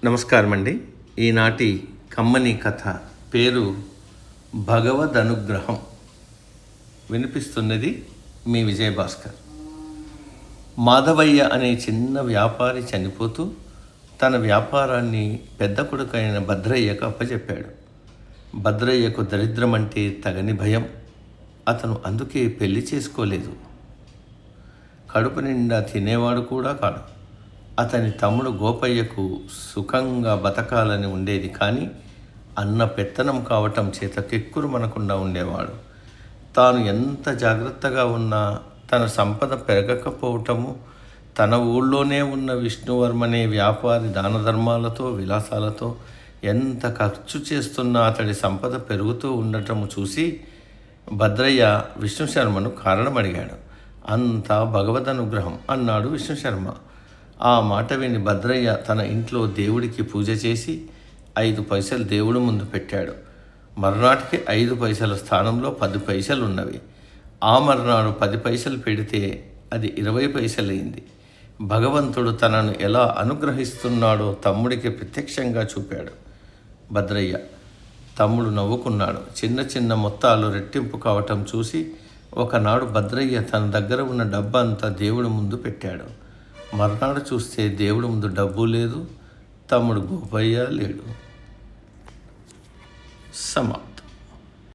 నమస్కారం అండి. ఈనాటి కమ్మని కథ పేరు భగవద్ అనుగ్రహం. వినిపిస్తున్నది మీ విజయభాస్కర్. మాధవయ్య అనే చిన్న వ్యాపారి చనిపోతూ తన వ్యాపారాన్ని పెద్ద కొడుకైన భద్రయ్యకు అప్పచెప్పాడు. భద్రయ్యకు దరిద్రం అంటే తగని భయం. అతను అందుకే పెళ్లి చేసుకోలేదు. కడుపు నిండా తినేవాడు కూడా కాడు. అతని తమ్ముడు గోపయ్యకు సుఖంగా బతకాలని ఉండేది, కానీ అన్న పెత్తనం కావటం చేత కెక్కురు మనకుండా ఉండేవాడు. తాను ఎంత జాగ్రత్తగా ఉన్నా తన సంపద పెరగకపోవటము, తన ఊళ్ళోనే ఉన్న విష్ణువర్మనే వ్యాపారి దానధర్మాలతో విలాసాలతో ఎంత ఖర్చు చేస్తున్నా అతడి సంపద పెరుగుతూ ఉండటము చూసి భద్రయ్య విష్ణుశర్మను కారణం అడిగాడు. అంతా భగవదనుగ్రహం అన్నాడు విష్ణుశర్మ. ఆ మాట విని భద్రయ్య తన ఇంట్లో దేవుడికి పూజ చేసి 5 పైసలు దేవుడి ముందు పెట్టాడు. మర్నాటికి 5 పైసల స్థానంలో 10 పైసలు ఉన్నవి. ఆ మర్నాడు 10 పైసలు పెడితే అది 20 పైసలైంది. భగవంతుడు తనను ఎలా అనుగ్రహిస్తున్నాడో తమ్ముడికి ప్రత్యక్షంగా చూపాడు భద్రయ్య. తమ్ముడు నవ్వుకున్నాడు. చిన్న చిన్న మొత్తాలు రెట్టింపు కావటం చూసి ఒకనాడు భద్రయ్య తన దగ్గర ఉన్న డబ్బంతా దేవుడి ముందు పెట్టాడు. మర్నాడు చూస్తే దేవుడి ముందు డబ్బు లేదు, తమ్ముడు గోపయ్య లేడు. సమ